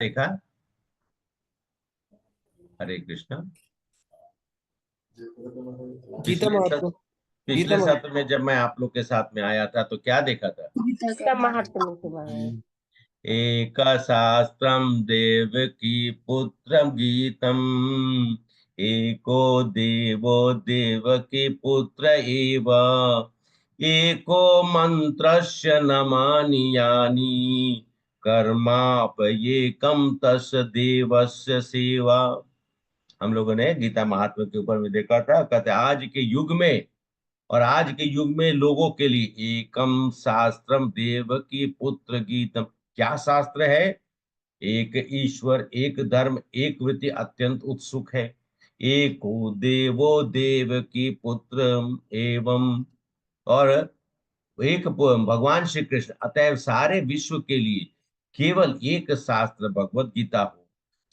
देखा। हरे कृष्णा। गीता पिछले सत्र महात्मा। गीता पिछले महात्मा। सत्र में जब मैं आप लोग के साथ में आया था तो क्या देखा था? गीता महात्मा के बारे में। एक शास्त्रम देवकी पुत्र गीतम, एको देवो देवकी पुत्र एव, एको मंत्रस्य नमानि यानि, कर्मापयेकं तस्य देवस्य सेवा। हम लोगों ने गीता महात्मा के ऊपर में देखा था। कहते आज के युग में और आज के युग में लोगों के लिए एकम शास्त्रम देवकी पुत्र गीतम। क्या शास्त्र है? एक ईश्वर, एक धर्म, एक वृत्ति अत्यंत उत्सुक है। एको देवो देव की पुत्र एवं, और एक भगवान श्री कृष्ण, अतएव सारे विश्व के लिए केवल एक शास्त्र भगवत गीता हो।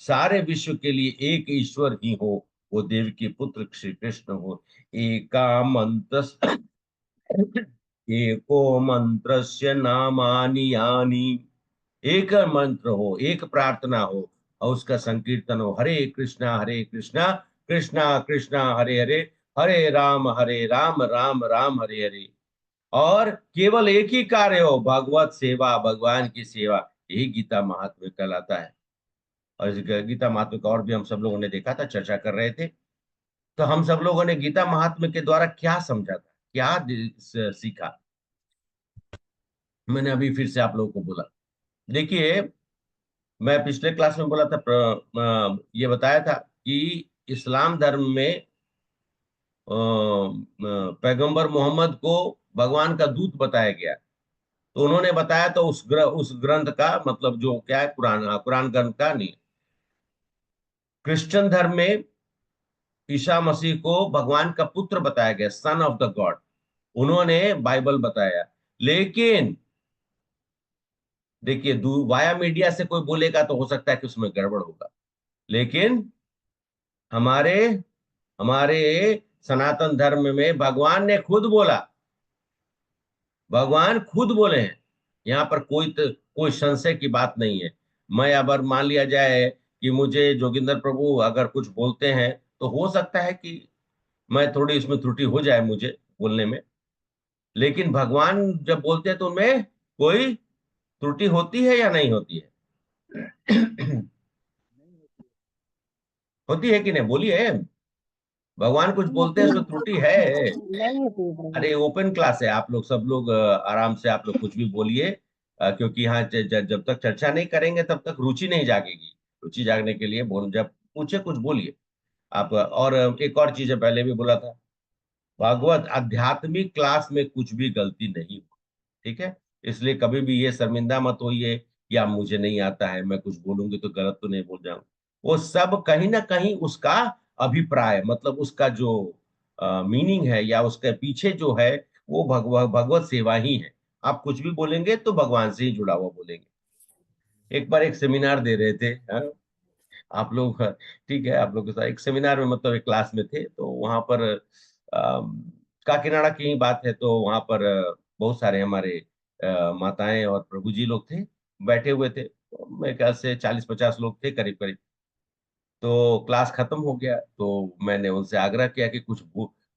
सारे विश्व के लिए एक ईश्वर ही हो, वो देव के पुत्र श्री कृष्ण हो। एका मंत्र, एको मंत्रस्य नामानि यानि। एक मंत्र हो, एक प्रार्थना हो, और उसका संकीर्तन हो, हरे कृष्णा कृष्णा कृष्णा हरे हरे, हरे राम राम राम हरे हरे। और केवल एक ही कार्य हो, भगवत सेवा, भगवान की सेवा। यही गीता महात्म्य कहलाता है। और इस गीता महात्म्य का और भी हम सब लोगों ने देखा था, चर्चा कर रहे थे। तो हम सब लोगों ने गीता महात्म्य के द्वारा क्या समझा था, क्या सीखा, मैंने अभी फिर से आप लोगों को बोला। देखिए, मैं पिछले क्लास में बोला था, ये बताया था कि इस्लाम धर्म में पैगंबर मोहम्मद को भगवान का दूत बताया गया। तो उन्होंने बताया तो उस ग्रंथ का मतलब जो क्या है, कुरान, कुरान ग्रंथ का नहीं। क्रिश्चियन धर्म में ईसा मसीह को भगवान का पुत्र बताया गया, सन ऑफ द गॉड। उन्होंने बाइबल बताया। लेकिन देखिए, वाया मीडिया से कोई बोलेगा तो हो सकता है कि उसमें गड़बड़ होगा। लेकिन हमारे हमारे सनातन धर्म में भगवान ने खुद बोला, भगवान खुद बोले हैं। यहाँ पर कोई संशय की बात नहीं है। मैं अगर मान लिया जाए कि मुझे जोगिंदर प्रभु अगर कुछ बोलते हैं, तो हो सकता है कि मैं थोड़ी इसमें त्रुटि हो जाए मुझे बोलने में। लेकिन भगवान जब बोलते हैं तो उनमें कोई त्रुटि होती है या नहीं होती है? होती है कि नहीं, बोलिए। भगवान कुछ बोलते हैं उसमें त्रुटि है? नहीं होती है प्रभु। अरे ओपन क्लास है, आप लोग सब लोग आराम से आप लोग कुछ भी बोलिए। क्योंकि यहाँ जब तक चर्चा नहीं करेंगे तब तक रुचि नहीं जागेगी। रुचि जागने के लिए बोल, जब पूछे कुछ बोलिए आप। और एक और चीज है, पहले भी बोला था, भागवत आध्यात्मिक क्लास में कुछ भी गलती नहीं हो, ठीक है? इसलिए कभी भी ये शर्मिंदा मत होइए या मुझे नहीं आता है, मैं कुछ बोलूंगी तो गलत तो नहीं बोल जाऊं। वो सब कहीं ना कहीं उसका अभिप्राय, मतलब उसका जो मीनिंग है या उसके पीछे जो है, वो भगवत सेवा ही है। आप कुछ भी बोलेंगे तो भगवान से ही जुड़ा हुआ बोलेंगे। एक बार एक सेमिनार दे रहे थे, हाँ, आप लोग, ठीक है, आप लोग के साथ एक सेमिनार में, मतलब एक क्लास में थे, तो वहां पर काकीनाडा की ही बात है। तो वहां पर बहुत सारे हमारे माताएं और प्रभु जी लोग थे, बैठे हुए थे। तो मेरे ख्याल से 40-50 लोग थे करीब करीब। तो क्लास खत्म हो गया तो मैंने उनसे आग्रह किया कि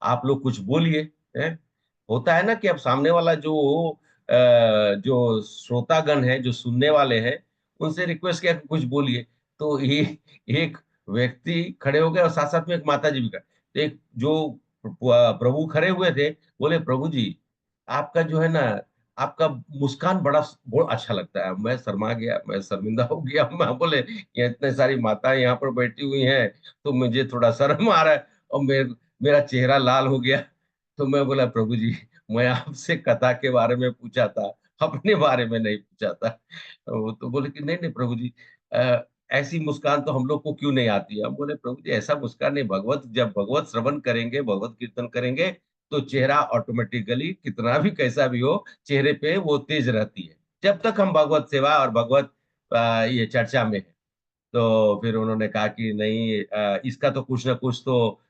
आप लोग कुछ बोलिए। हैं? होता है ना कि अब सामने वाला जो श्रोतागण है, जो सुनने वाले हैं, उनसे रिक्वेस्ट किया कि कुछ बोलिए। तो ये एक व्यक्ति खड़े हो गए और साथ साथ में एक माता जी भी खड़े। तो एक जो प्रभु खड़े हुए थे, बोले, प्रभु जी, आपका जो है ना, आपका मुस्कान बड़ा बहुत अच्छा लगता है। मैं शर्मा गया, मैं शर्मिंदा हो गया। मैं बोले, ये इतने सारी माताएं यहाँ पर बैठी हुई हैं, तो मुझे थोड़ा शर्म आ रहा है। और मेरा चेहरा लाल हो गया। तो मैं बोला, प्रभु जी, मैं आपसे कथा के बारे में पूछा था, अपने बारे में नहीं पूछा था। तो बोले कि नहीं नहीं प्रभु जी, ऐसी मुस्कान तो हम लोग को क्यों नहीं आती है। हम बोले, प्रभु जी, ऐसा मुस्कान नहीं, जब भगवत श्रवण करेंगे, भगवत कीर्तन करेंगे, तो चेहरा ऑटोमेटिकली कितना भी कैसा भी हो, चेहरे पे वो तेज रहती है, जब तक हम भगवत सेवा और भगवत ये चर्चा में है। तो फिर उन्होंने कहा कि नहीं, इसका तो कुछ ना कुछ तो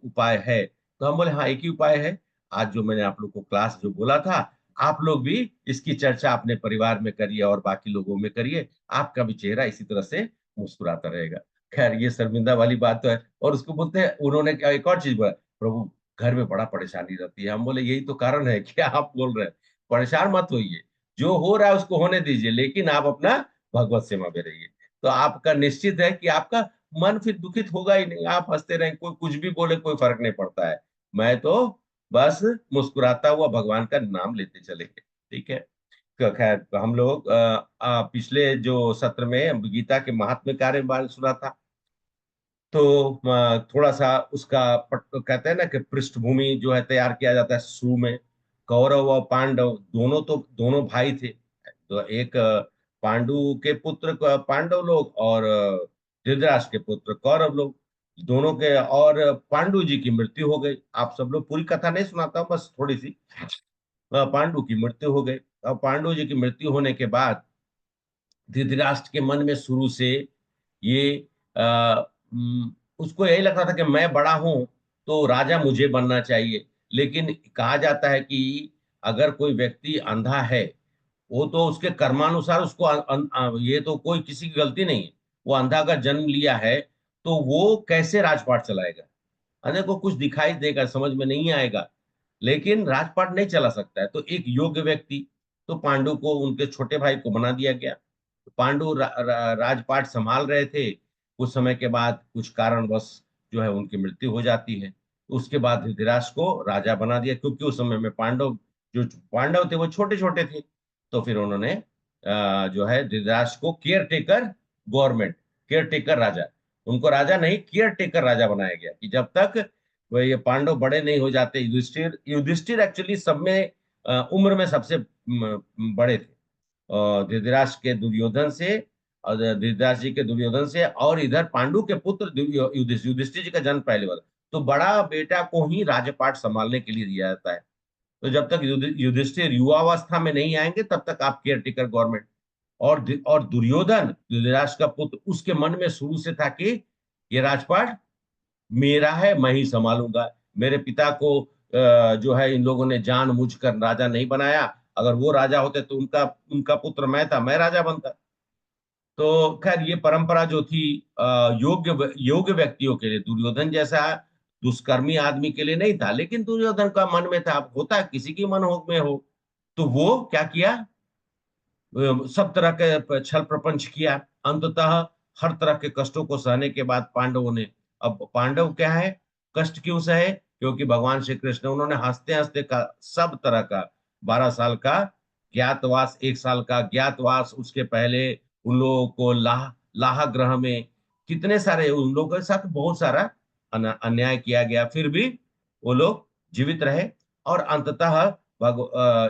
उपाय है। तो हम बोले, हाँ, एक ही उपाय है। आज जो मैंने आप लोग को क्लास जो बोला था, आप लोग भी इसकी चर्चा अपने परिवार में करिए और बाकी लोगों में करिए, आपका भी चेहरा इसी तरह से मुस्कुराता रहेगा। खैर ये शर्मिंदा वाली बात तो है। और उसको बोलते हैं, उन्होंने क्या एक और चीज बोला, प्रभु घर में बड़ा परेशानी रहती है। हम बोले यही तो कारण है कि आप बोल रहे हैं, परेशान मत होइए, जो हो रहा है उसको होने दीजिए, लेकिन आप अपना भगवत सेवा में रहिए। तो आपका निश्चित है कि आपका मन फिर दुखित होगा ही नहीं, आप हंसते रहें, कोई कुछ भी बोले कोई फर्क नहीं पड़ता है। मैं तो बस मुस्कुराता हुआ भगवान का नाम लेते चलेंगे। ठीक है। तो खैर तो हम लोग पिछले जो सत्र में गीता के महात्म्य के बारे में सुना था। तो थोड़ा सा उसका कहते हैं ना कि पृष्ठभूमि जो है तैयार किया जाता है शुरू में। कौरव और पांडव दोनों, तो दोनों भाई थे। तो एक पांडु के पुत्र पांडव लोग, और धृतराष्ट्र के पुत्र कौरव लोग, दोनों के। और पांडु जी की मृत्यु हो गई। आप सब लोग पूरी कथा नहीं सुनाता हूं, बस थोड़ी सी। पांडु की मृत्यु हो गई। और पांडु जी की मृत्यु होने के बाद धृतराष्ट्र के मन में शुरू से ये उसको यही लगता था कि मैं बड़ा हूं तो राजा मुझे बनना चाहिए। लेकिन कहा जाता है कि अगर कोई व्यक्ति अंधा है, वो तो उसके कर्मानुसार उसको ये तो कोई किसी की गलती नहीं है। वो अंधा अगर जन्म लिया है तो वो कैसे राजपाट चलाएगा? अंधे को कुछ दिखाई देगा, समझ में नहीं आएगा, लेकिन राजपाट नहीं चला सकता है। तो एक योग्य व्यक्ति, तो पांडु को उनके छोटे भाई को बना दिया गया। पांडु राजपाट संभाल रहे थे। कुछ समय के बाद कुछ कारणवश जो है उनकी मृत्यु हो जाती है। उसके बाद धृतराष्ट्र को राजा बना दिया, क्योंकि उस समय में जो पांडव थे वो छोटे छोटे थे। तो फिर उन्होंने जो है धृतराष्ट्र को caretaker government, caretaker राजा, उनको राजा नहीं केयर टेकर राजा बनाया गया, कि जब तक वो ये पांडव बड़े नहीं हो जाते। युधिष्ठिर युधिष्ठिर एक्चुअली सब में उम्र में सबसे बड़े थे। धृतराष्ट्र के दुर्योधन से, और धृतराष्ट्र जी के दुर्योधन से, और इधर पांडु के पुत्र युधिष्ठिर जी का जन्म पहले वाला। तो बड़ा बेटा को ही राजपाट संभालने के लिए दिया जाता है। तो जब तक युधिष्ठिर युवावस्था में नहीं आएंगे तब तक आप केयर टेकर गवर्नमेंट। और दुर्योधन धृतराष्ट्र का पुत्र, उसके मन में शुरू से था कि ये राजपाट मेरा है, मैं ही संभालूंगा। मेरे पिता को जो है इन लोगों ने जानबूझकर राजा नहीं बनाया। अगर वो राजा होते तो उनका उनका पुत्र मैं था, मैं राजा बनता। तो खैर ये परंपरा जो थी योग्य योग्य व्यक्तियों के लिए, दुर्योधन जैसा दुष्कर्मी आदमी के लिए नहीं था, लेकिन दुर्योधन का मन में था। अब होता है किसी की मन हो में हो। तो वो क्या किया, सब तरह के छल प्रपंच किया। अंततः हर तरह के कष्टों को सहने के बाद पांडवों ने, अब पांडव क्या है, कष्ट क्यों सहे, क्योंकि भगवान श्री कृष्ण उन्होंने हंसते हंसते का सब तरह का 12 साल का ज्ञातवास, 1 साल का ज्ञातवास, उसके पहले उन लोगों को लाह ग्रह में कितने सारे उन लोगों के साथ बहुत सारा अन्याय किया गया, फिर भी वो लोग जीवित रहे। और अंततः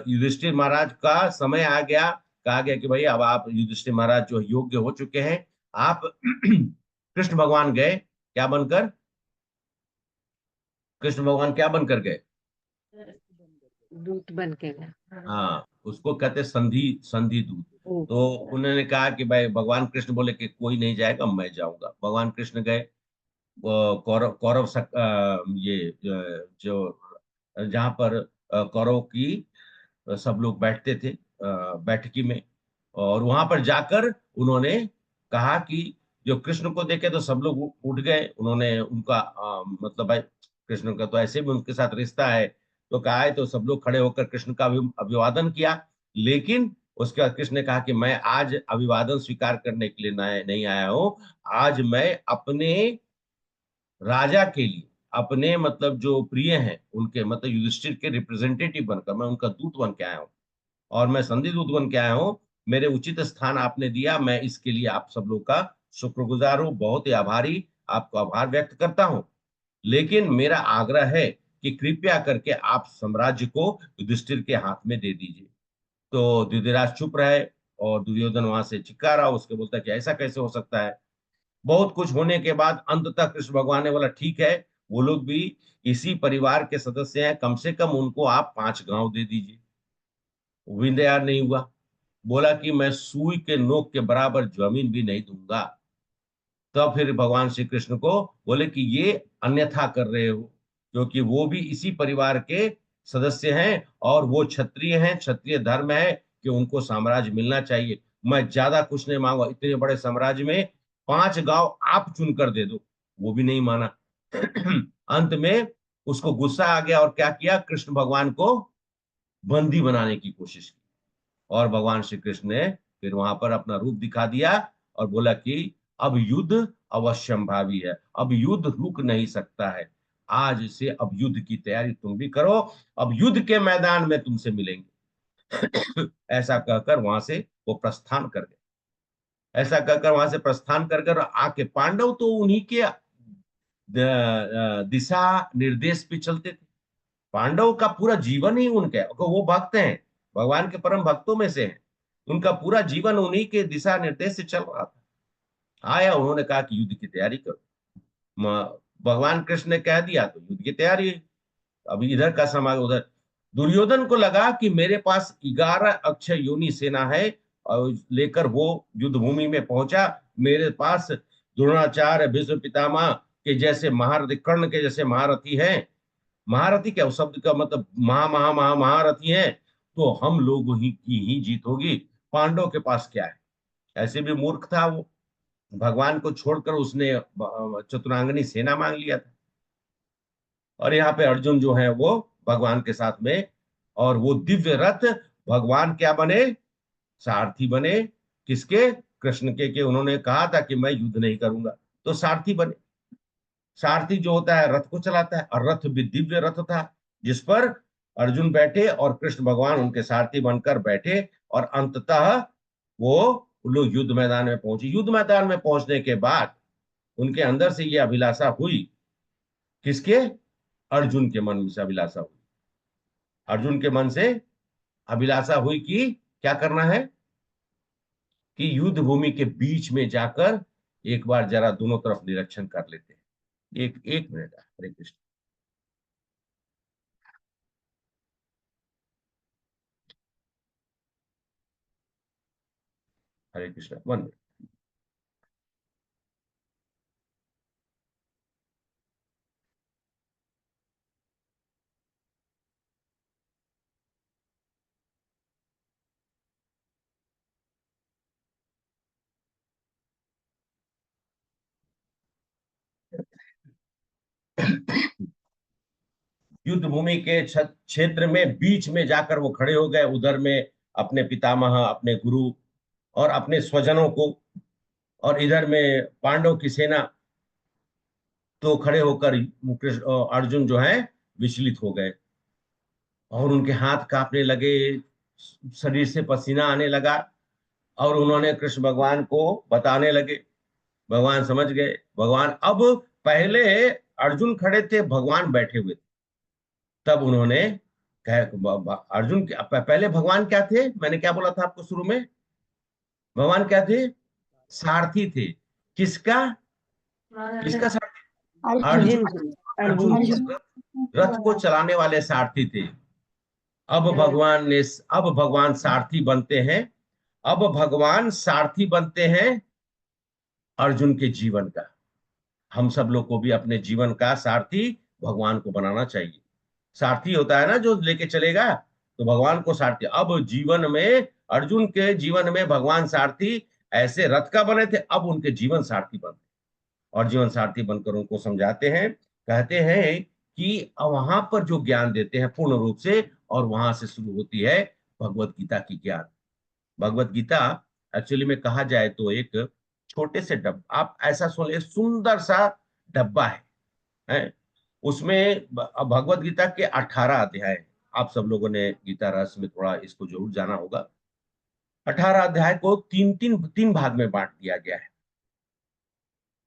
युधिष्ठिर महाराज का समय आ गया। कहा गया कि भाई अब आप युधिष्ठिर महाराज जो योग्य हो चुके हैं, आप कृष्ण भगवान गए क्या बनकर, कृष्ण भगवान क्या बनकर गए? दूत बन के गया। हाँ, उसको कहते संधि संधि दूत। ओ, तो उन्होंने कहा कि भाई भगवान कृष्ण बोले कि कोई नहीं जाएगा, मैं जाऊंगा। भगवान कृष्ण गए। कौरव कौरव ये जो जहाँ पर कौरव की सब लोग बैठते थे बैठकी में। और वहां पर जाकर उन्होंने कहा कि जो कृष्ण को देखे तो सब लोग उठ गए। उन्होंने उनका मतलब भाई कृष्ण का तो ऐसे भी उनके साथ रिश्ता है। तो कहा है, तो सब लोग खड़े होकर कृष्ण का अभिवादन किया। लेकिन उसके बाद कृष्ण ने कहा कि मैं आज अभिवादन स्वीकार करने के लिए नहीं आया हूं। आज मैं अपने राजा के लिए, अपने मतलब जो प्रिय हैं उनके, मतलब युधिष्ठिर के रिप्रेजेंटेटिव बनकर मैं उनका दूत बन के आया हूँ। और मैं संधि दूत बन के आया हूँ। मेरे उचित स्थान आपने दिया, मैं इसके लिए आप सब लोग का शुक्रगुजार हूँ, बहुत ही आभारी, आपको आभार व्यक्त करता हूँ। लेकिन मेरा आग्रह है कि कृपया करके आप साम्राज्य को युधिष्ठिर के हाथ में दे दीजिए। तो धृतराष्ट्र चुप रहे। और दुर्योधन वहां से चिल्ला, उसके बोलता कि ऐसा कैसे हो सकता है। बहुत कुछ होने के बाद अंततः कृष्ण भगवान ने बोला ठीक है, वो लोग भी इसी परिवार के सदस्य हैं, कम से कम उनको आप 5 गांव दे दीजिए। वो भी तैयार नहीं हुआ। बोला कि मैं सुई के नोक के बराबर जमीन भी नहीं दूंगा। तब फिर भगवान श्री कृष्ण को बोले कि ये अन्यथा कर रहे हो, क्योंकि वो भी इसी परिवार के सदस्य हैं और वो क्षत्रिय हैं, क्षत्रिय धर्म है कि उनको साम्राज्य मिलना चाहिए। मैं ज्यादा कुछ नहीं मांगा, इतने बड़े साम्राज्य में 5 गांव आप चुनकर दे दो। वो भी नहीं माना। अंत में उसको गुस्सा आ गया और क्या किया, कृष्ण भगवान को बंदी बनाने की कोशिश की। और भगवान श्री कृष्ण ने फिर वहां पर अपना रूप दिखा दिया और बोला कि अब युद्ध अवश्यंभावी है, अब युद्ध रुक नहीं सकता है। आज से अब युद्ध की तैयारी तुम भी करो, अब युद्ध के मैदान में तुमसे मिलेंगे। ऐसा कहकर वहां से वो प्रस्थान कर गए। ऐसा कहकर वहां से प्रस्थान कर कर आके, पांडव तो उन्हीं के दिशा निर्देश पे चलते थे। पांडव का पूरा जीवन ही उनका है, वो भक्त हैं, भगवान के परम भक्तों में से हैं। उनका पूरा जीवन उन्हीं के दिशा निर्देश से चल रहा था। आया, उन्होंने कहा कि युद्ध की तैयारी करो। भगवान कृष्ण ने कह दिया तो युद्ध की तैयारी। अभी इधर का समाज उधर। दुर्योधन को लगा कि मेरे पास 11 अक्षय योनि सेना है, और लेकर वो युद्ध भूमि में पहुंचा। मेरे पास द्रोणाचार्य, भीष्म पितामह के जैसे महारथी, कर्ण के जैसे महारथी हैं। महारथी क्या, उस शब्द का मतलब महा महा महा महारथी हैं। तो हम लोग ही की ही जीत होगी, पांडव के पास क्या है। ऐसे भी मूर्ख था वो, भगवान को छोड़कर उसने चतुरांगनी सेना मांग लिया था। और यहाँ पे अर्जुन जो है वो भगवान के साथ में, और वो दिव्य रथ, भगवान क्या बने, सारथी बने। किसके, कृष्ण के उन्होंने कहा था कि मैं युद्ध नहीं करूंगा, तो सारथी बने। सारथी जो होता है रथ को चलाता है, और रथ भी दिव्य रथ था जिस पर अर्जुन बैठे और कृष्ण भगवान उनके सारथी बनकर बैठे। और अंततः वो लोग युद्ध मैदान में पहुंचे। युद्ध मैदान में पहुंचने के बाद उनके अंदर से ये अभिलाषा हुई, किसके, अर्जुन के मन में से अभिलाषा हुई। अर्जुन के मन से अभिलाषा हुई कि क्या करना है, कि युद्ध भूमि के बीच में जाकर एक बार जरा दोनों तरफ निरीक्षण कर लेते हैं। एक एक मिनट, हरे कृष्ण। हरे कृष्ण, 1 मिनट। युद्ध भूमि के क्षेत्र में बीच में जाकर वो खड़े हो गए। उधर में अपने पितामह, अपने गुरु और अपने स्वजनों को, और इधर में पांडव की सेना। तो खड़े होकर अर्जुन जो है विचलित हो गए, और उनके हाथ कांपने लगे, शरीर से पसीना आने लगा। और उन्होंने कृष्ण भगवान को बताने लगे। भगवान समझ गए। भगवान अब, पहले अर्जुन खड़े थे, भगवान बैठे हुए थे। तब उन्होंने अर्जुन पहले भगवान क्या थे, मैंने क्या बोला था आपको शुरू में, भगवान क्या थे, सारथी थे। किसका, किसका सारथी, अर्जुन। अर्जुन जी। अर्जुन अर्जुन के जी। रथ को चलाने वाले सारथी थे। अब भगवान ने, अब भगवान सारथी बनते हैं। अब भगवान सारथी बनते हैं अर्जुन के जीवन का। हम सब लोग को भी अपने जीवन का सारथी भगवान को बनाना चाहिए। सारथी होता है ना जो लेके चलेगा, तो भगवान को सारथी। अब जीवन में, अर्जुन के जीवन में भगवान सारथी ऐसे रथ का बने थे, अब उनके जीवन सारथी बन, और जीवन सारथी बनकर उनको समझाते हैं। कहते हैं कि वहां पर जो ज्ञान देते हैं पूर्ण रूप से, और वहां से शुरू होती है भगवत गीता की ज्ञान। भगवत गीता एक्चुअली में कहा जाए तो एक छोटे से डब्बा, आप ऐसा सुन, एक सुंदर सा डब्बा है। उसमें भगवत गीता के 18 अध्याय हैं। आप सब लोगों ने गीता रहस्य में थोड़ा इसको जरूर जाना होगा। 18 अध्याय को तीन भाग में बांट दिया गया है।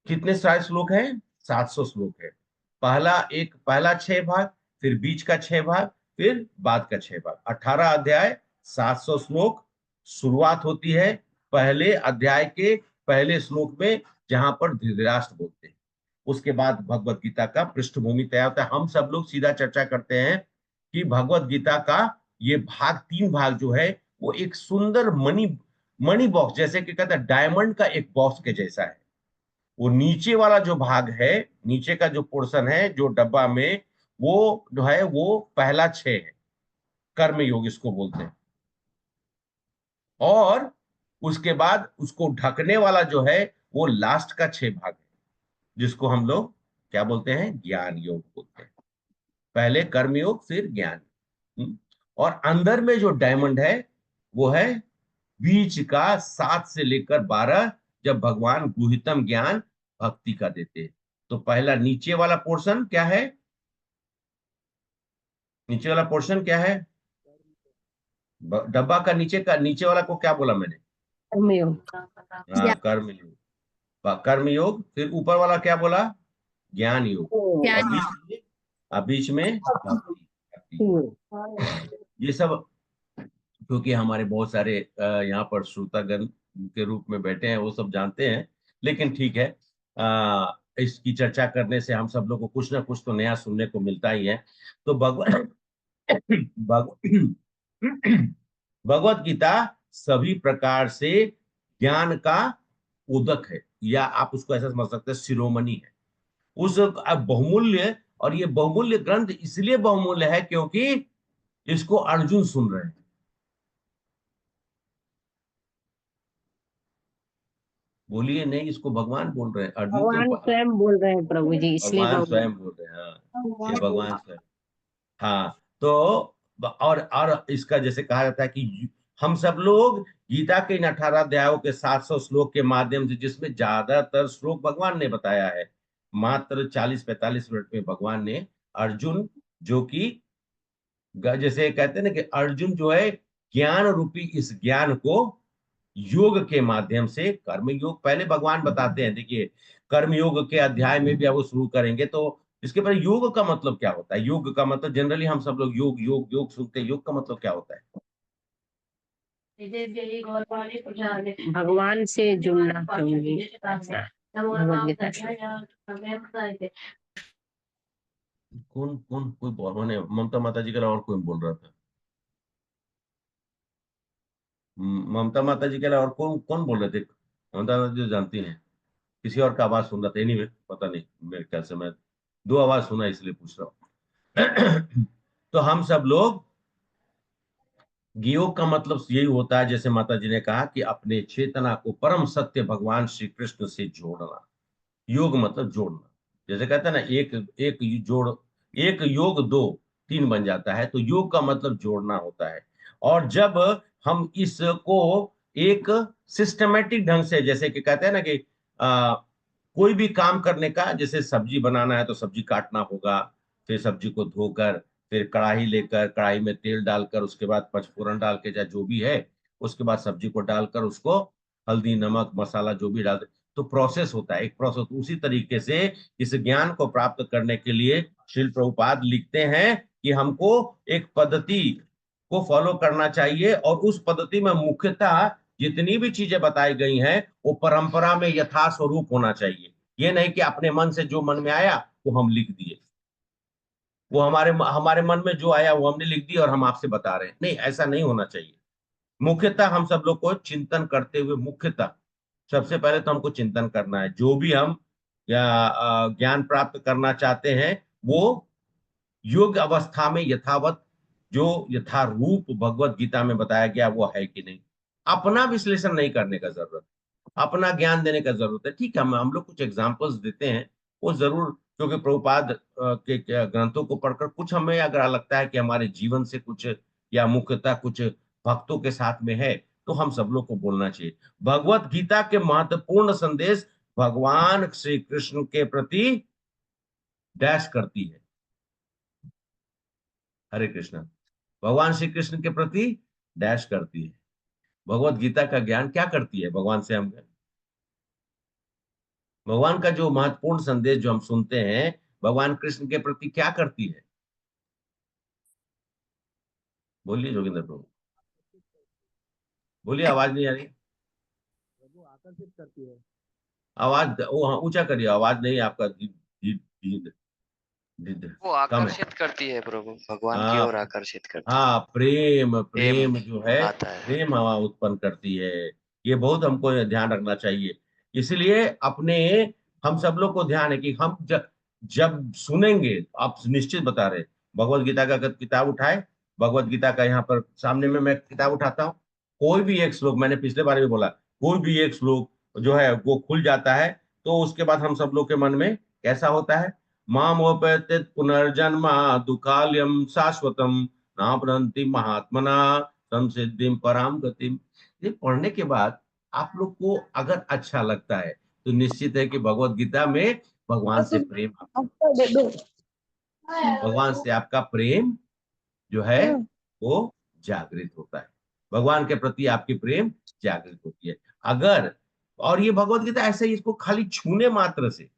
कितने सारे श्लोक हैं, 700 श्लोक है। पहला 6 भाग, फिर बीच का 6 भाग, फिर बाद का 6 भाग, 18 अध्याय, 700 श्लोक। शुरुआत होती है पहले अध्याय के पहले श्लोक में, जहां पर धृतराष्ट्र बोलते हैं। उसके बाद भगवत गीता का पृष्ठभूमि तैयार होता है। हम सब लोग सीधा चर्चा करते हैं कि भगवत गीता का ये भाग, 3 भाग जो है, वो एक सुंदर मणि मणि बॉक्स, जैसे कि कहते हैं डायमंड का एक बॉक्स के जैसा है। वो नीचे वाला जो भाग है, नीचे का जो पोर्शन है जो डब्बा में, वो जो है वो पहला 6 है, कर्म योग इसको बोलते हैं। और उसके बाद उसको ढकने वाला जो है वो लास्ट का 6 भाग है, जिसको हम लोग क्या बोलते हैं, ज्ञान योग बोलते हैं। पहले कर्म योग फिर ज्ञान। और अंदर में जो डायमंड है वो है बीच का 7 से लेकर 12, जब भगवान गुहितम ज्ञान भक्ति का देते हैं। तो पहला नीचे वाला पोर्शन क्या है, नीचे वाला पोर्शन क्या है, डब्बा का नीचे वाला को क्या बोला मैंने, कर्मयोग। हाँ कर्म योग, कर्म योग। फिर ऊपर वाला क्या बोला, ज्ञान योग। और बीच में भक्ति, ये सब। क्योंकि हमारे बहुत सारे यहाँ पर श्रोतागण के रूप में बैठे हैं, वो सब जानते हैं। लेकिन ठीक है, इसकी चर्चा करने से हम सब लोग को कुछ ना कुछ तो नया सुनने को मिलता ही है। तो भगवत भगवत गीता सभी प्रकार से ज्ञान का उदक है, या आप उसको ऐसा समझ सकते हैं शिरोमणि है उस बहुमूल्य। और ये बहुमूल्य ग्रंथ इसलिए बहुमूल्य है क्योंकि इसको अर्जुन सुन रहे हैं। बोलिए नहीं, इसको भगवान बोल रहे हैं, अर्जुन तो भगवान स्वयं बोल रहे हैं प्रभु जी, इसलिए भगवान भगवान। स्वयं बोल रहे हैं। हाँ, ये भगवान स्वयं। हाँ तो और इसका जैसे कहा जाता है कि हम सब लोग गीता के इन 18 अध्यायों के 700 श्लोक के माध्यम से, जिसमें ज्यादातर श्लोक भगवान ने बताया है, मात्र 40-45 मिनट में भगवान ने अर्जुन, जो कि जैसे कहते हैं ना कि अर्जुन जो है ज्ञान रूपी इस ज्ञान को योग के माध्यम से, कर्म योग पहले भगवान बताते हैं। देखिए कर्म योग के अध्याय में भी अब वो शुरू करेंगे, तो इसके पर योग का मतलब क्या होता है, योग का मतलब जनरली हम सब लोग योग योग योग सुनते हैं, योग का मतलब क्या होता है, भगवान से जुड़ना चाहिए भगवद गीता। कौन कौन कोई मैंने ममता माता जी के अलावा और कोई बोल रहा था, ममता माता जी के अलावा और कौन कौन बोल रहे थे, ममता माता जी तो जानती हैं, किसी और का आवाज सुन रहा था, एनीवे पता नहीं, मेरे ख्याल से मैं दो आवाज सुना इसलिए पूछ रहा हूँ। तो हम सब लोग, योग का मतलब यही होता है, जैसे माता जी ने कहा कि अपने चेतना को परम सत्य भगवान श्री कृष्ण से जोड़ना। योग मतलब जोड़ना, जैसे कहते हैं ना एक एक जोड़, एक योग दो तीन बन जाता है, तो योग का मतलब जोड़ना होता है। और जब हम इसको एक सिस्टमेटिक ढंग से, जैसे कि कहते हैं ना कि कोई भी काम करने का, जैसे सब्जी बनाना है तो सब्जी काटना होगा, फिर सब्जी को धोकर, फिर कढ़ाई लेकर कढ़ाई में तेल डालकर, उसके बाद पचफोरन डाल के, या जो भी है, उसके बाद सब्जी को डालकर उसको हल्दी नमक मसाला जो भी डाल, तो प्रोसेस होता है, एक प्रोसेस। उसी तरीके से इस ज्ञान को प्राप्त करने के लिए श्रील प्रभुपाद लिखते हैं कि हमको एक पद्धति को फॉलो करना चाहिए, और उस पद्धति में मुख्यतः जितनी भी चीजें बताई गई हैं वो परंपरा में यथा स्वरूप होना चाहिए। ये नहीं कि अपने मन से जो मन में आया वो हम लिख दिए, वो हमारे हमारे मन में जो आया वो हमने लिख दिया और हम आपसे बता रहे हैं, नहीं, ऐसा नहीं होना चाहिए। मुख्यतः हम सब लोग को चिंतन करते हुए, मुख्यतः सबसे पहले तो हमको चिंतन करना है, जो भी हम या ज्ञान प्राप्त करना चाहते हैं वो योग अवस्था में यथावत, जो यथारूप भगवत गीता में बताया गया वो है कि नहीं। अपना विश्लेषण नहीं करने का जरूरत, अपना ज्ञान देने का जरूरत है। ठीक है, हम लोग कुछ एग्जाम्पल्स देते हैं, वो जरूर, क्योंकि प्रभुपाद के ग्रंथों को पढ़कर कुछ हमें अगर लगता है कि हमारे जीवन से कुछ, या मुख्यतः कुछ भक्तों के साथ में है, तो हम सब लोग को बोलना चाहिए। भगवत गीता के महत्वपूर्ण संदेश भगवान श्री कृष्ण के प्रति डैश करती है, हरे कृष्णा, भगवान श्री कृष्ण के प्रति डैश करती है। भगवत गीता का ज्ञान क्या करती है, भगवान से हम, भगवान का जो महत्वपूर्ण संदेश जो हम सुनते हैं, भगवान कृष्ण के प्रति क्या करती है, बोलिए जोगिंदर प्रभु, बोलिए, आवाज नहीं आ रही, प्रभु आकर्षित करती है। आवाज वो, हाँ, ऊंचा करिए, आवाज नहीं आपका, वो कम है। आकर्षित करती है प्रभु, भगवान की ओर हाँ आकर्षित करती है। हाँ, प्रेम प्रेम प्रेम जो है, आता है। प्रेम हवा उत्पन्न करती है। ये बहुत हमको ध्यान रखना चाहिए। इसलिए अपने, हम सब लोग को ध्यान है कि हम जब सुनेंगे, आप निश्चित बता रहे, भगवत गीता का अगर किताब उठाए, भगवत गीता का यहाँ पर सामने में मैं किताब उठाता हूँ, कोई भी एक श्लोक, मैंने पिछले बार भी बोला, कोई भी एक श्लोक जो है वो खुल जाता है, तो उसके बाद हम सब लोग के मन में कैसा होता है, मामोपैते पुनर्जन्मा दुकाल्यम शाश्वतम नापनंति महात्मना संसिद्धिम पराम गतिम। ये पढ़ने के बाद आप लोग को अगर अच्छा लगता है तो निश्चित है कि भगवत गीता में भगवान से प्रेम, भगवान से आपका प्रेम जो है वो जागृत होता है, भगवान के प्रति आपकी प्रेम जागृत होती है। अगर, और ये भगवत गीता ऐसे ही, इसको खाली छूने मात्र से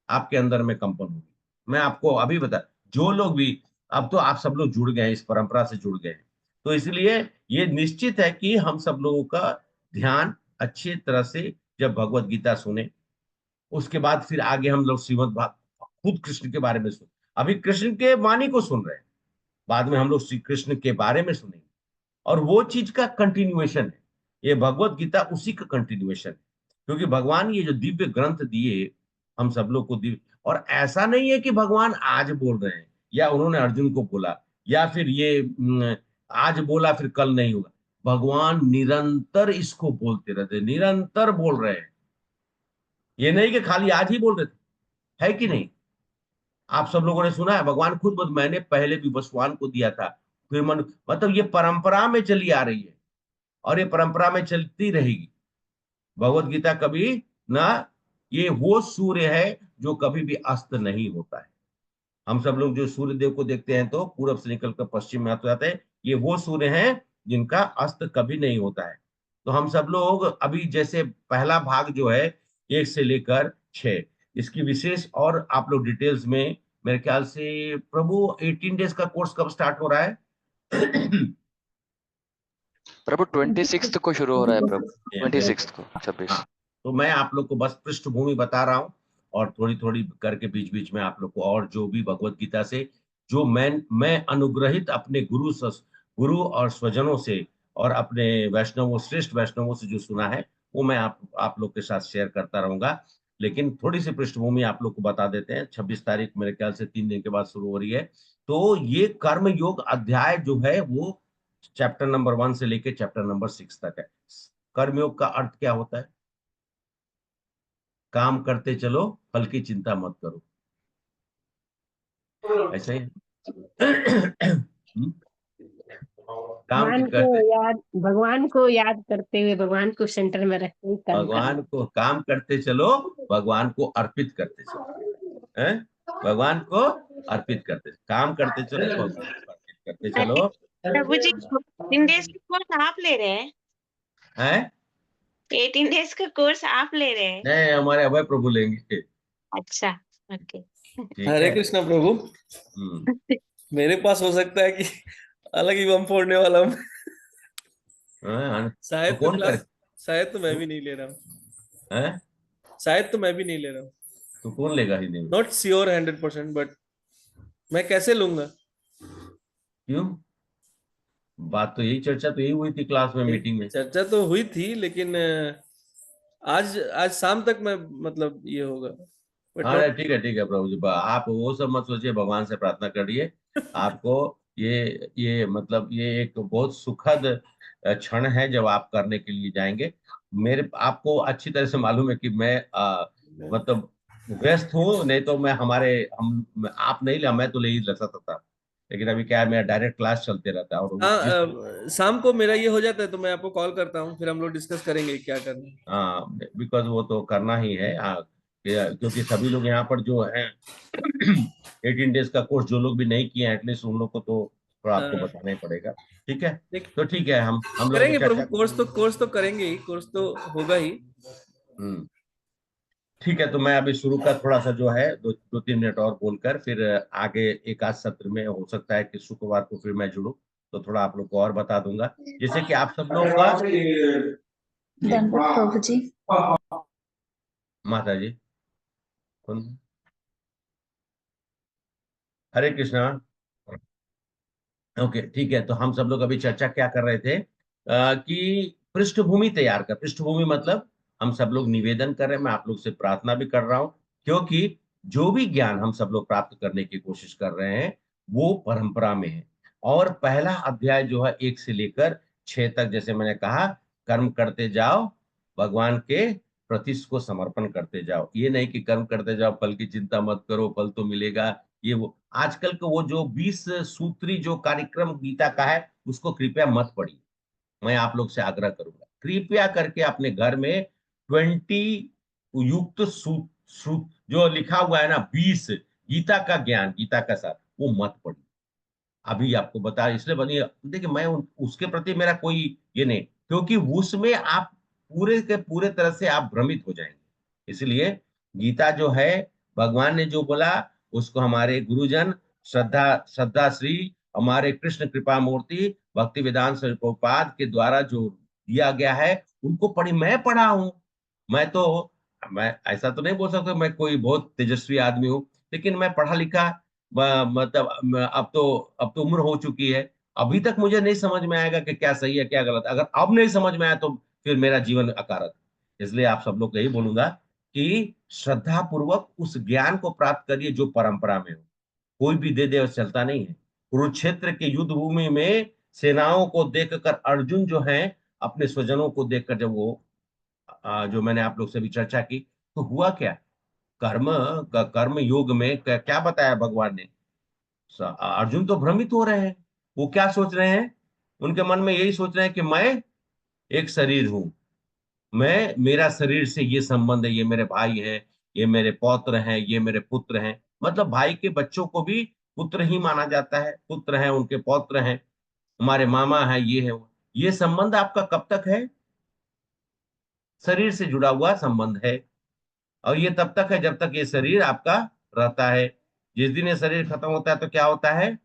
आपके अंदर में कंपन होगी। मैं आपको अभी बता, जो लोग भी, अब तो आप सब लोग जुड़ गए हैं, इस परंपरा से जुड़ गए हैं, तो इसलिए ये निश्चित है कि हम सब लोगों का ध्यान अच्छी तरह से जब भगवत गीता सुने, उसके बाद फिर आगे हम लोग श्रीमद् भागवत खुद कृष्ण के बारे में सुन, अभी कृष्ण के वाणी को सुन रहे हैं, बाद में हम लोग श्री कृष्ण के बारे में सुनेंगे, और वो चीज का कंटिन्यूएशन है, ये भगवत गीता उसी का कंटिन्यूएशन है, क्योंकि भगवान ये जो दिव्य ग्रंथ दिए हम सब लोग को दिव्य, और ऐसा नहीं है कि भगवान आज बोल रहे हैं या उन्होंने अर्जुन को बोला या फिर ये आज बोला फिर कल नहीं होगा, भगवान निरंतर इसको बोलते रहते, निरंतर बोल रहे हैं, ये नहीं कि खाली आज ही बोल रहे थे, है कि नहीं। आप सब लोगों ने सुना है, भगवान खुद मैंने पहले भी वसुवान को दिया था, फिर मन, मतलब ये परंपरा में चली आ रही है और ये परंपरा में चलती रहेगी। भगवत गीता कभी ना, ये वो सूर्य है जो कभी भी अस्त नहीं होता है। हम सब लोग जो सूर्य देव को देखते हैं तो पूरब से निकलकर पश्चिम में आते जाते हैं, ये वो सूर्य हैं जिनका अस्त कभी नहीं होता है। तो हम सब लोग अभी जैसे पहला भाग जो है 1 से लेकर 6, इसकी विशेष और आप लोग डिटेल्स में, मेरे ख्याल से प्रभु 18 डेज का कोर्स कब स्टार्ट हो रहा है? प्रभु 26 को शुरू हो रहा है प्रभु, 26 को 26। तो मैं आप लोग को बस पृष्ठभूमि बता रहा हूँ, और थोड़ी थोड़ी करके बीच बीच में आप लोग को, और जो भी भगवत गीता से जो मैं अनुग्रहित अपने गुरु और स्वजनों से और अपने वैष्णवों, श्रेष्ठ वैष्णवों से जो सुना है, वो मैं आप लोग के साथ शेयर करता रहूंगा। लेकिन थोड़ी सी पृष्ठभूमि आप लोग को बता देते हैं। 26 तारीख मेरे ख्याल से 3 दिन के बाद शुरू हो रही है। तो ये कर्म योग अध्याय जो है वो चैप्टर नंबर 1 से लेके चैप्टर नंबर 6 तक है। कर्मयोग का अर्थ क्या होता है? काम करते चलो, फल की चिंता मत करो, ऐसा ही काम भगवान को करते, याद भगवान को याद करते हुए, भगवान को सेंटर में रखते हुए कर्म करना। भगवान को काम करते चलो, भगवान को अर्पित करते चलो, हैं? भगवान को अर्पित करते, काम करते चलो, भगवान को अर्पित करते चलो। प्रभु जी 18 डेज का कोर्स आप ले रहे हैं? हैं? 18 डेज का कोर्स आप ले रहे हैं? नहीं, हमारे अभय प्रभु लेंगे। अच्छा, ओके। ठीक हरे है। कृष्णा प्रभु, मेरे पास हो सकता है कि अलग ही बम फोड़ने वाला हूँ। हाँ, शायद तो कौन करे? शायद तो मैं भी नहीं ले रहा हूँ, हैं? शायद तो मैं भी नहीं ले रहा हूँ। तो कौन लेगा हिंदी में? नॉट श्योर 100%, बट मैं कैसे लूंगा? क्यों? बात तो यही, चर्चा तो यही हुई थी क्लास में, मीटिंग में। चर्चा तो हुई थी, लेकिन आज आज शाम तक मैं, मतलब ये होगा, बट हाँ ठीक है, ठीक है प्रभु जी, आप वो सब मत सोचिए, भगवान से प्रार्थना करिए। आपको ये मतलब ये एक बहुत सुखद क्षण है जब आप करने के लिए जाएंगे। मेरे आपको अच्छी तरह से मालूम है कि मैं मतलब व्यस्त हूँ, नहीं तो मैं आप नहीं ले, मैं तो ले ही सकता था, लेकिन अभी क्या है, मेरा डायरेक्ट क्लास चलते रहता है, और शाम को मेरा ये हो जाता है तो मैं आपको कॉल करता हूँ, फिर हम लोग डिस्कस करेंगे क्या करना है। हाँ, बिकॉज वो तो करना ही है। क्योंकि सभी लोग यहाँ पर जो है 18 डेज का कोर्स जो लोग भी नहीं किए एटलीस्ट उन लोग को तो थोड़ा आपको बताना ही पड़ेगा। ठीक है, तो ठीक है, हम लोग करेंगे चर्चा। प्रभु, कोर्स तो करेंगे ही, कोर्स तो होगा ही। ठीक है, तो मैं अभी शुरू का थोड़ा सा जो है 2-3 मिनट और बोलकर फिर आगे एक आध सत्र में हो सकता है कि शुक्रवार को फिर मैं जुड़ू, तो थोड़ा आप लोग को और बता दूंगा, जैसे कि आप सब लोग का। प्रभु जी, माता जी कौन? हरे कृष्णा। ओके, ठीक है, तो हम सब लोग अभी चर्चा क्या कर रहे थे कि पृष्ठभूमि तैयार कर, पृष्ठभूमि मतलब हम सब लोग निवेदन कर रहे हैं, मैं आप लोग से प्रार्थना भी कर रहा हूं, क्योंकि जो भी ज्ञान हम सब लोग प्राप्त करने की कोशिश कर रहे हैं वो परंपरा में है। और पहला अध्याय जो है 1 से लेकर 6 तक, जैसे मैंने कहा, कर्म करते जाओ, भगवान के प्रति इसको समर्पण करते जाओ। ये नहीं कि कर्म करते जाओ, फल की चिंता मत करो, फल तो मिलेगा, ये वो। आजकल का वो जो 20 सूत्री जो कार्यक्रम गीता का है, उसको कृपया मत पढ़िए। मैं आप लोग से आग्रह करूंगा, कृपया करके अपने घर में 20 युक्त जो लिखा हुआ है ना, 20 गीता का ज्ञान, गीता का सार, वो मत पढ़िए। अभी आपको बता इसलिए बनी, देखिए मैं उसके प्रति मेरा कोई ये नहीं, क्योंकि उसमें आप पूरे के पूरे तरह से आप भ्रमित हो जाएंगे। इसलिए गीता जो है, भगवान ने जो बोला उसको हमारे गुरुजन श्रद्धा श्रद्धा श्री हमारे कृष्ण कृपा मूर्ति भक्ति वेदांत स्वरूप प्रभुपाद के द्वारा जो दिया गया है, उनको पढ़ी। मैं पढ़ा हूं, मैं तो मैं ऐसा तो नहीं बोल सकता मैं कोई बहुत तेजस्वी आदमी हूं, लेकिन मैं पढ़ा लिखा, मतलब अब तो उम्र हो चुकी है। अभी तक मुझे नहीं समझ में आएगा कि क्या सही है क्या गलत। अगर अब नहीं समझ में आया तो फिर मेरा जीवन अकारक। इसलिए आप सब लोग को यही बोलूंगा कि श्रद्धा पूर्वक उस ज्ञान को प्राप्त करिए जो परंपरा में हो। कोई भी दे दे चलता नहीं है। कुरुक्षेत्र के युद्ध भूमि में सेनाओं को देखकर अर्जुन जो है, अपने स्वजनों को देखकर जब वो जो मैंने आप लोग से भी चर्चा की, तो हुआ क्या? कर्म कर्म योग में क्या बताया भगवान ने? अर्जुन तो भ्रमित हो रहे हैं। वो क्या सोच रहे हैं? उनके मन में यही सोच रहे हैं कि मैं एक शरीर हूं, मैं मेरा शरीर से ये संबंध है, ये मेरे भाई हैं, ये मेरे पौत्र हैं, ये मेरे पुत्र हैं। मतलब भाई के बच्चों को भी पुत्र ही माना जाता है, पुत्र हैं, उनके पौत्र हैं, हमारे मामा है, ये है वो। ये संबंध आपका कब तक है? शरीर से जुड़ा हुआ संबंध है। और ये तब तक है जब तक ये शरीर आपका रहता है। जिस दिन ये शरीर खत्म होता है तो क्या होता है?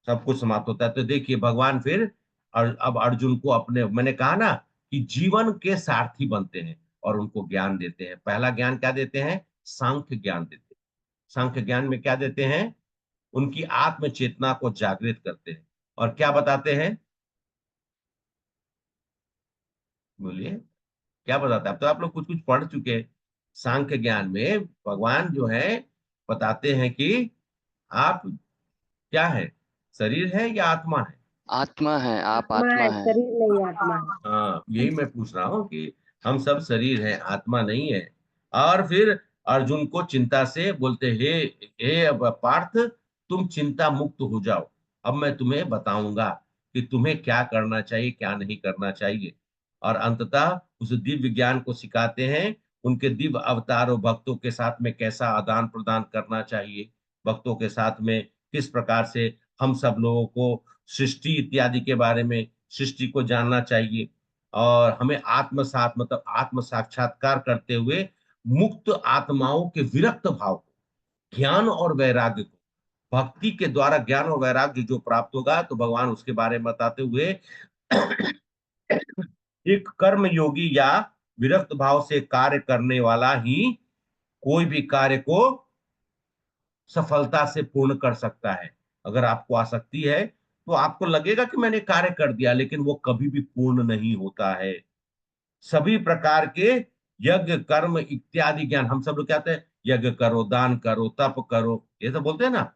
सब कुछ समाप्त होता है। तो देखिए भगवान फिर अब अर्जुन को अपने, मैंने कहा ना कि जीवन के सारथी बनते हैं और उनको ज्ञान देते हैं। पहला ज्ञान क्या देते हैं? सांख्य ज्ञान देते हैं। सांख्य ज्ञान में क्या देते हैं? उनकी आत्म चेतना को जागृत करते हैं। और क्या बताते हैं? बोलिए, क्या बताते हैं? अब तो आप लोग कुछ कुछ पढ़ चुके हैं। सांख्य ज्ञान में भगवान जो है बताते हैं कि आप क्या है, शरीर है या आत्मा है? आत्मा है, आप आत्मा आत्मा है, है। शरीर नहीं आत्मा है। हाँ, यही मैं पूछ रहा हूँ कि हम सब शरीर हैं, आत्मा नहीं है। और फिर अर्जुन को चिंता से बोलते, हे हे अब पार्थ, तुम चिंता मुक्त हो जाओ। अब मैं तुम्हें बताऊंगा कि तुम्हें क्या करना चाहिए, क्या नहीं करना चाहिए। और अंततः उस दिव्य ज्ञान को सिखाते हैं। उनके दिव्य अवतारों भक्तों के साथ में कैसा आदान प्रदान करना चाहिए, भक्तों के साथ में किस प्रकार से हम सब लोगों को सृष्टि इत्यादि के बारे में, सृष्टि को जानना चाहिए। और हमें आत्मसात मतलब आत्म साक्षात्कार करते हुए मुक्त आत्माओं के विरक्त भाव को, ज्ञान और वैराग्य को, भक्ति के द्वारा ज्ञान और वैराग्य जो प्राप्त होगा, तो भगवान उसके बारे में बताते हुए एक कर्म योगी या विरक्त भाव से कार्य करने वाला ही कोई भी कार्य को सफलता से पूर्ण कर सकता है। अगर आपको आसक्ति है तो आपको लगेगा कि मैंने कार्य कर दिया, लेकिन वो कभी भी पूर्ण नहीं होता है। सभी प्रकार के यज्ञ कर्म इत्यादि ज्ञान, हम सब लोग कहते हैं यज्ञ करो, दान करो, तप करो, ये सब बोलते हैं ना,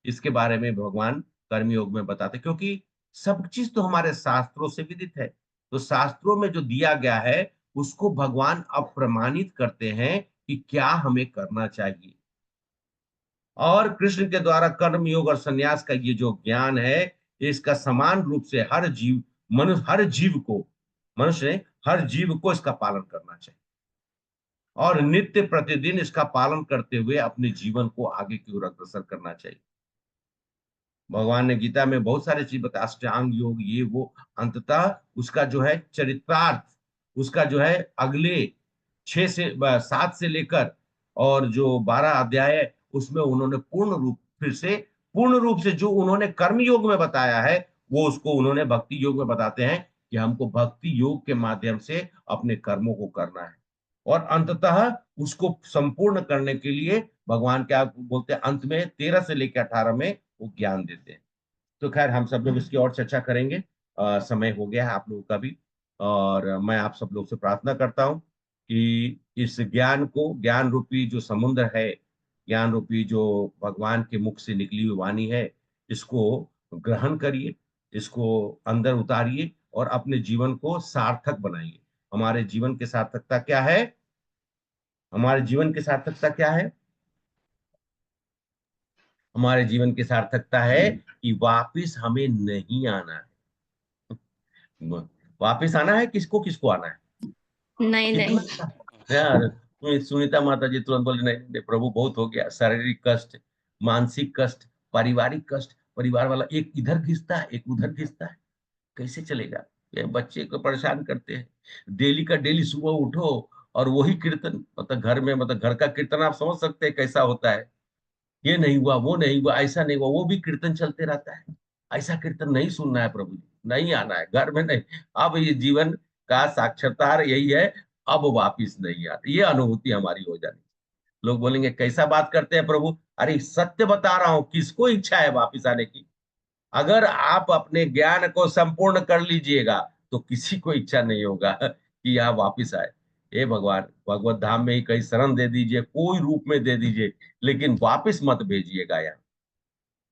इसके बारे में भगवान कर्मयोग में बताते, क्योंकि सब चीज तो हमारे शास्त्रों से विदित है। तो शास्त्रों में जो दिया गया है उसको भगवान अब प्रमाणित करते हैं कि क्या हमें करना चाहिए। और कृष्ण के द्वारा कर्म योग और संन्यास का ये जो ज्ञान है, इसका समान रूप से हर जीव, मनुष्य हर जीव को, मनुष्य ने हर जीव को इसका पालन करना चाहिए और नित्य प्रतिदिन इसका पालन करते हुए अपने जीवन को आगे की ओर अग्रसर करना चाहिए। भगवान ने गीता में बहुत सारे चीज बताया, अष्टांग योग, ये वो। अंततः उसका जो है चरित्रार्थ, उसका जो है अगले 7 से लेकर और जो 12 अध्याय है, उसमें उन्होंने पूर्ण रूप से जो उन्होंने कर्म योग में बताया है, वो उसको उन्होंने भक्ति योग में बताते हैं कि हमको भक्ति योग के माध्यम से अपने कर्मों को करना है। और अंततः उसको संपूर्ण करने के लिए भगवान क्या बोलते हैं, अंत में 13 से लेकर 18 में वो ज्ञान देते हैं। तो खैर हम सब लोग इसकी और चर्चा करेंगे। समय हो गया है आप लोगों का भी। और मैं आप सब लोग से प्रार्थना करता हूँ कि इस ज्ञान को, ज्ञान रूपी जो समुद्र है, ज्ञान रूपी जो भगवान के मुख से निकली हुई वाणी है, इसको ग्रहण करिए, इसको अंदर उतारिए और अपने जीवन को सार्थक बनाइए। हमारे जीवन की सार्थकता क्या है? हमारे जीवन की सार्थकता क्या है? हमारे जीवन की सार्थकता है कि वापिस हमें नहीं आना है। वापिस आना है, किसको किसको आना है? नहीं नहीं यार, सुनीता माता जी तुरंत बोले नहीं नहीं, प्रभु बहुत हो गया, शारीरिक कष्ट, मानसिक कष्ट, पारिवारिक कष्ट, परिवार वाला एक इधर खींचता है, एक उधर खींचता है, कैसे चलेगा? ये बच्चे को परेशान करते हैं। डेली का डेली सुबह उठो और वही कीर्तन, मतलब घर में, मतलब घर का कीर्तन आप समझ सकते हैं कैसा होता है। ये नहीं हुआ, वो नहीं हुआ, ऐसा नहीं हुआ, वो भी कीर्तन चलते रहता है। ऐसा कीर्तन नहीं सुनना है प्रभु जी, नहीं आना है घर में, नहीं। अब ये जीवन का साक्षात्कार यही है, अब वापिस नहीं आते, ये अनुभूति हमारी हो जानी। लोग बोलेंगे कैसा बात करते हैं प्रभु? अरे सत्य बता रहा हूं, किसको इच्छा है वापिस आने की? अगर आप अपने ज्ञान को संपूर्ण कर लीजिएगा तो किसी को इच्छा नहीं होगा कि यहाँ वापिस आए। हे भगवान, भगवत धाम में ही कहीं शरण दे दीजिए, कोई रूप में दे दीजिए, लेकिन वापिस मत भेजिएगा यहाँ।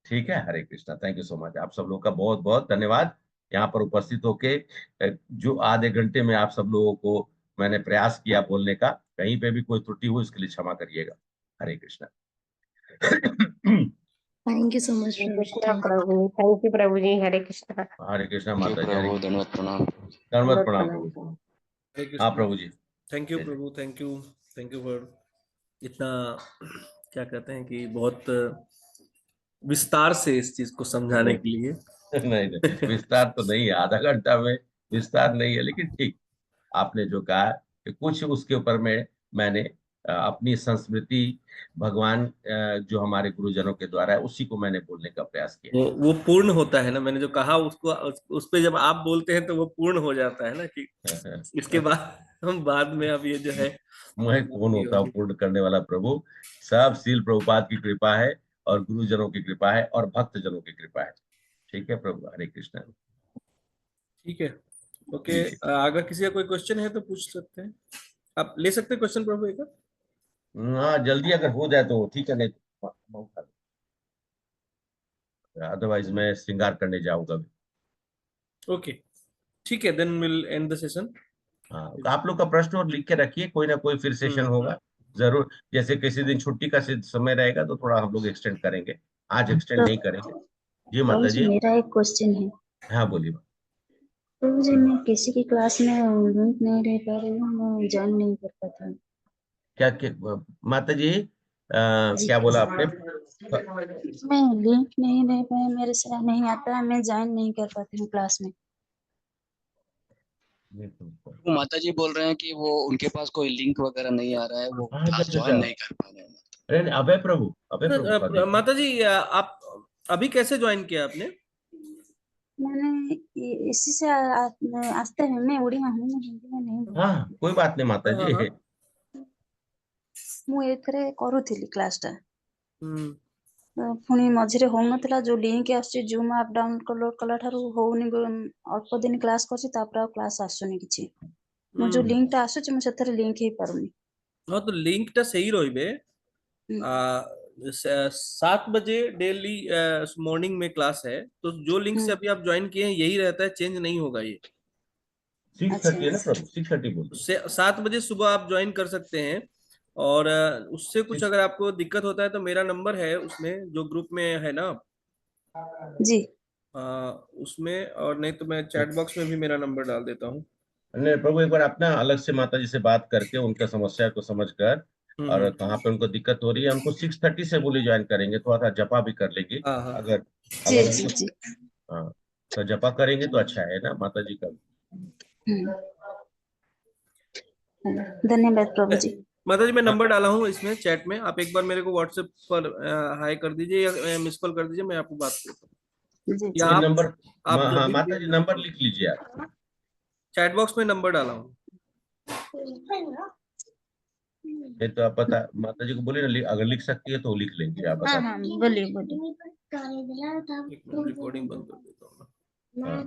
ठीक है, Hare Krishna, thank you so much. आप सब लोगों का बहुत बहुत धन्यवाद यहाँ पर उपस्थित होके। जो आधे घंटे में आप सब लोगों को मैंने प्रयास किया बोलने का, कहीं पे भी कोई त्रुटि हो इसके लिए क्षमा करिएगा। Hare Krishna. Thank you so much Krishna प्रभु, थैंक यू प्रभु जी, हरे कृष्णा। हरे कृष्णा Thank you, माता जी, हरे प्रभु, कृष्णा। धन्यवाद, प्रणाम। धन्यवाद, प्रणाम प्रभु। हरे हाँ कृष्ण। प्रभु जी। थैंक यू प्रभु, थैंक यू फॉर इतना, क्या कहते हैं कि बहुत विस्तार से इस चीज को समझाने के लिए। नहीं नहीं, विस्तार तो नहीं है, आधा घंटा में विस्तार नहीं है, लेकिन ठीक आपने जो कहा कि कुछ उसके ऊपर में मैंने अपनी संस्मृति, भगवान जो हमारे गुरुजनों के द्वारा है, उसी को मैंने बोलने का प्रयास किया। वो पूर्ण होता है ना, मैंने जो कहा उसको उस पे जब आप बोलते हैं तो वो पूर्ण हो जाता है ना, कि इसके बाद हम बाद में अब ये जो है मैं कौन होता हूँ पूर्ण करने वाला प्रभु? सब शील प्रभुपाद की कृपा है और गुरुजनों की कृपा है और भक्त जनों की कृपा है। ठीक है प्रभु, हरे कृष्णा। ठीक है, ओके। अगर किसी का कोई क्वेश्चन है तो पूछ सकते हैं, आप ले सकते हैं क्वेश्चन प्रभु एक। हाँ, जल्दी अगर हो जाए तो ठीक है, नहीं तो अदरवाइज मैं श्रृंगार करने जाऊंगा। ओके, ठीक है, then will end the session. हाँ, तो आप लोग का प्रश्न और लिख के रखिए, कोई ना कोई फिर सेशन होगा जरूर। जैसे किसी दिन छुट्टी का समय रहेगा तो थोड़ा हम लोग एक्सटेंड करेंगे, आज एक्सटेंड नहीं करेंगे। जी माता जी। मेरा एक क्वेश्चन है। हाँ बोलिए। तो जी मैं किसी की क्लास में लिंक नहीं रह पा रही हूँ, मैं ज्वाइन नहीं कर पाती हूँ। क्या माता जी, क्या बोला आपने? मैं लिंक नहीं रह पाया, मेरे से नहीं आता है, मैं ज्वाइन नहीं कर पाती हूँ क्लास में। वो माता जी बोल रहे हैं कि वो उनके पास कोई लिंक वगैरह नहीं आ रहा है, वो हाँ, क्लास ज्वाइन नहीं कर पा रहे हैं। अरे अभय प्रभु का देखिए। माता जी, आप अभी कैसे ज्वाइन किया आपने? मैंने इसी से आस्ते हैं, मैं उड़िया हूँ, मैं हिंदी में नहीं हूँ। हाँ कोई बात नहीं माता जी। ମୁଁ ଏଥିରେ କରୁଥିଲି କ୍ଲାସ ଟା, हम्म, ପୁଣି ମଝିରେ ହଉନଥିଲା, ଯୋଉ ଲିଙ୍କ ଆସୁଛି ଜୁମ୍ ଆପ ଡାଉନଲୋଡ କଲା ଠାରୁ ହଉନି, ଅଳ୍ପ ଦିନ କ୍ଲାସ କରୁଛି ତାପରେ ଆଉ କ୍ଲାସ ଆସୁନି କିଛି। ମୁଁ ଯୋଉ ଲିଙ୍କ ଟା ଆସୁଛି ମୁଁ ସେଥିରେ ଲିଙ୍କ ହେଇ ପାରୁନି। हाँ तो लिंक टा सही रहिबे। 7 बजे डेली मॉर्निंग में क्लास है, तो जो लिंक से अभी आप ज्वाइन किए हैं यही रहता है, चेंज नहीं होगा ये। 6:30 है ना प्रभु, 6:30 बोलिए। 7 बजे सुबह आप ज्वाइन कर सकते हैं, और उससे कुछ अगर आपको दिक्कत होता है तो मेरा नंबर है उसमें, जो ग्रुप में है ना जी। उसमें, और नहीं तो मैं चैट बॉक्स में भी मेरा नंबर डाल देता हूँ। नहीं प्रभु, एक बार अपना अलग से माता जी से बात करके उनका समस्या को समझकर और कहाँ पे उनको दिक्कत हो रही है, हमको 6:30 से बोली ज्वाइन करेंगे, थोड़ा सा जपा भी कर लेंगे। हाँ हाँ अगर जी अगर जी उनको जी। हाँ तो जपा करेंगे तो अच्छा है ना माता जी का। धन्यवाद प्रभु जी। माता जी, मैं नंबर डाला हूँ इसमें चैट में, आप एक बार मेरे को व्हाट्सएप पर हाई कर दीजिए या मिस कॉल कर दीजिए, मैं आपको बात करता हूँ। जी या जी। ये आप नंबर, जब हाँ भी माता जी नंबर लिख लीजिए आप। चैट बॉक्स में नंबर डाला हूँ। ये तो आप पता माता जी को बोलिए ना, अगर लिख सकती है तो लिख लेंगे, आप हाँ बता हाँ, बोलिए बोलिए। एक मिनट, रिकॉर्डिंग बंद कर देता हूँ। हाँ।